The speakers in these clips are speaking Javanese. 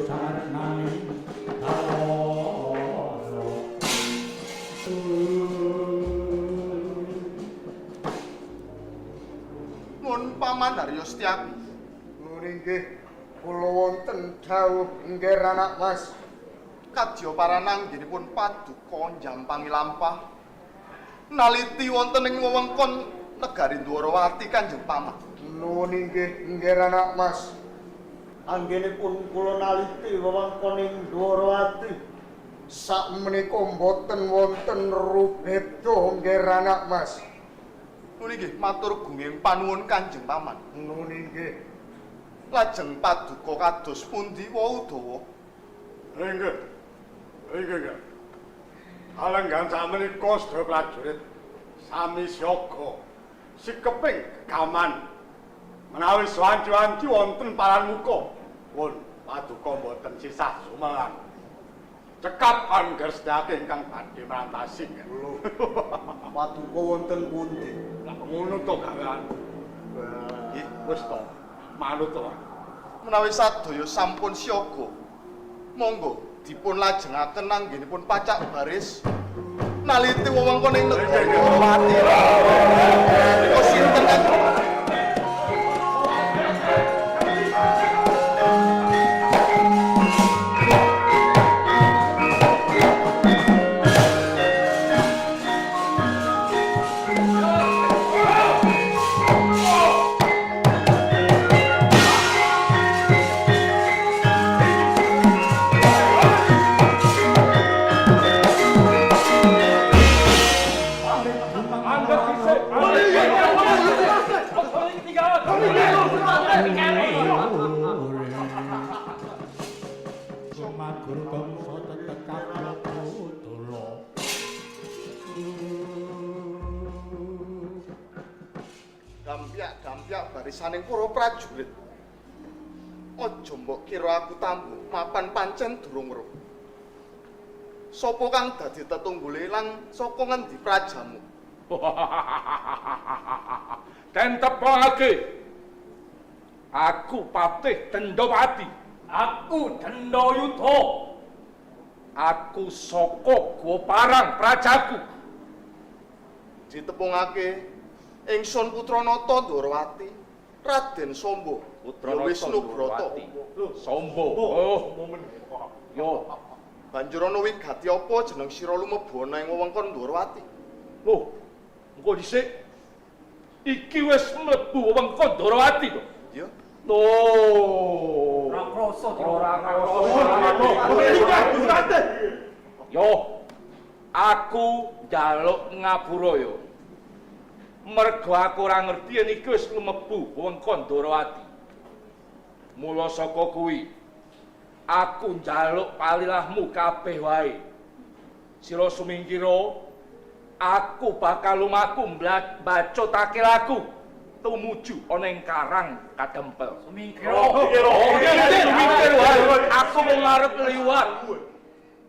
sarnane Mun Paman Haryo Setyaki. Nun inggih kula wonten dawuh nggih anak Mas. Kadya parananggenipun paduka njampangi lampah naliti wonten ing wewengkon negari Dwarawati Kanjeng Paman. Nun inggih anak Mas. Anggenipun kula naliti wewengkon ing Dwarawati sakmenika boten wonten rubeda nggih anak Mas. Nun inggih matur gunging panuwun Kanjeng Paman. Nun inggih. Lajeng paduka kados pundi wau dawa? Inggih. Alenggan sakmenika sedaya prajurit sami siaga sikeping gaman menawi swanci-wanci wonten paranmuka pun paduka boten sisah sumelang cekap angger sedaya ingkang badhe marantasi. Lho. Paduka wonten pundi? Lah ngono to gawean. Nggih, wis to. Manut to. Menawi sadaya sampun siaga, monggo dipun lajengaken anggenipun pacak baris naliti wewengkon ing negari Dwarawati. Menika sinten Kanjeng? Sumagur bangsa tetekak Prabodola. Dampyak barisaning para prajurit. Aja mbok kira aku tambuh mapan pancen durung weruh. Sapa kang dadi tetunggule lan saka ngendi prajamu? Den tepangake. Aku Patih Dendawati. Aku Dendayuda. Aku saka Gua Parang Prajaku. Ditepungake ingsun Putranata Dwarawati, Raden Samba, Putranata Wisnu Brata. Samba. Oh. Yo. Banjur ana wigati apa jeneng sira lumebu ana ing wewengkon Dwarawati? Loh, engko dhisik iki wis mlebu wewengkon Dwarawati to. Ya. Loh. Ora krasa Yo. Aku njaluk ngapura yo. Mergo aku ora ngerti yen iki wis lumebu wewengkon Dwarawati. Mula saka kuwi aku njaluk palilahmu kabeh wae. Sira sumingkira aku bakal lumaku mbacotake laku tumuju ana ing Karang Kadempel. Sumingkira. Sumingkir wae. Aku mung ngarep liwat.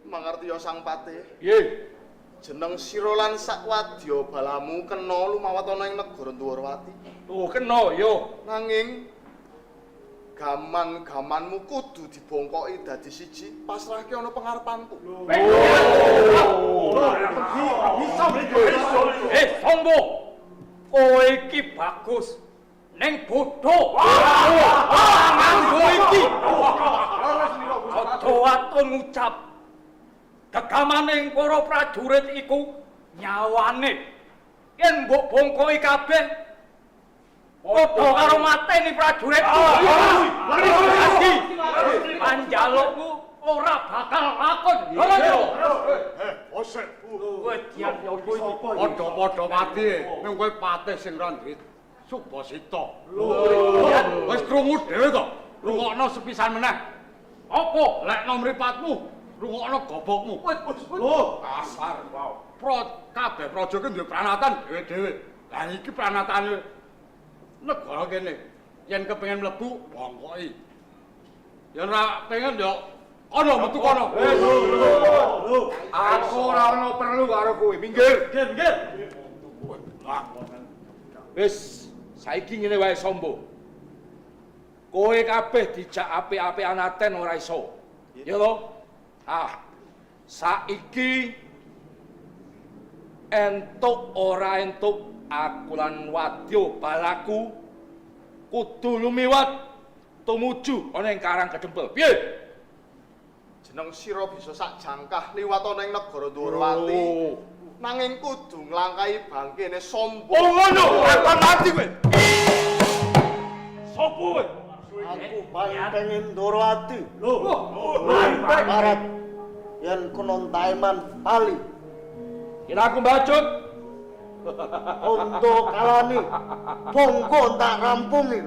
Mangertiya Sang Patih. Nggih. Jeneng sira lan sakwadya balamu kena lumawat ana ing negara Dwarawati. Oh, kena yo. Nanging gaman-gamanmu kudu dibongkoki dadi siji, pasrahke ana pengarepanku. Sombo. Kowe iki bagus. Ning bodho. Nganggo iki. Aja atun ngucap. Gegamaning para prajurit iku nyawane. Yen mbok bongkoki kabeh padha karo mateni prajurit. Panjalukku ora bakal lakon. Osek. Wedian yo iki. Padha-padha mati ning kowe patih sing randrit. Subasita. Wis krungu dhewe to. Rungokno sepisan meneh. Apa lekno mripatmu? Rungokno gobokmu. Lho, kasar. Wow. Kabeh praja ki duwe pranatan dhewe-dhewe. Lah iki pranatane negara kene. Yen kepengin mlebu, bongkoki. Yen ora pengen yo ana metu kono. Aku ora ono perlu karo kowe. Minggir. Nggih. Wis, saiki ngene wae Sombo. Kowe kabeh dijak apik-apikan aten ora iso. Ya toh? Saiki entuk ora entuk aku lan wadya balaku kudu lumiwat tumuju ana ing Karang Kedempel. Piye? Jeneng sira bisa sak jangkah liwat ana ing negara Ndorowati. Nanging kudu nglangkahi bangkene Samba. Oh ngono, aku mati kowe. Sopo kowe? Aku paling pengen Ndorowati. Baik. Barat yen kono Taiman Pali. Kira aku mbacut. Untuk kalani bongko tak rampungi.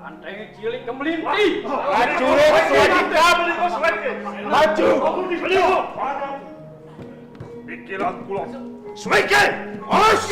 Antenge cilik kemelinti. Prajurit Swadikap. Maju. Pikiran kula. Swike. Os.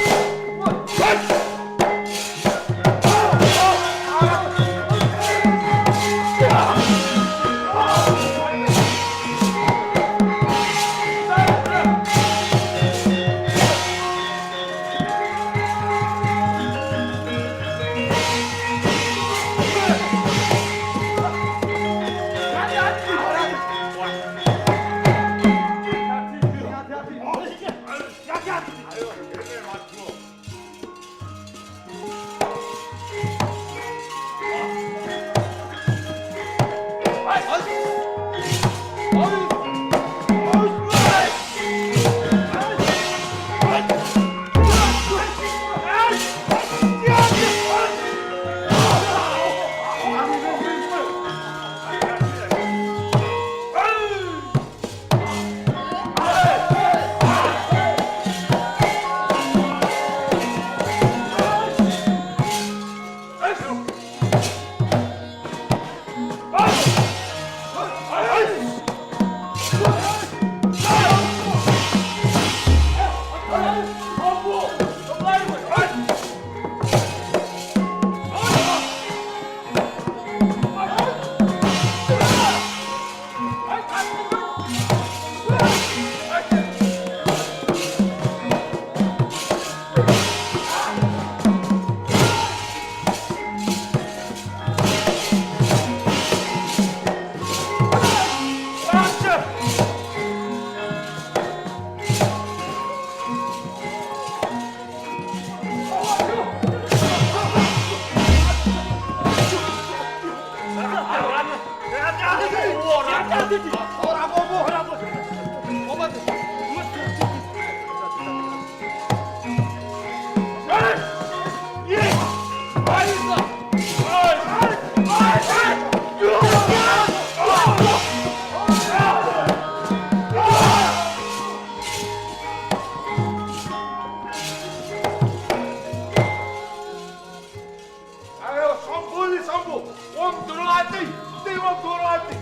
Wong Ndorowati, Dewa Ndorowati.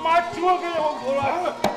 Maju kaya wong Ndorowati.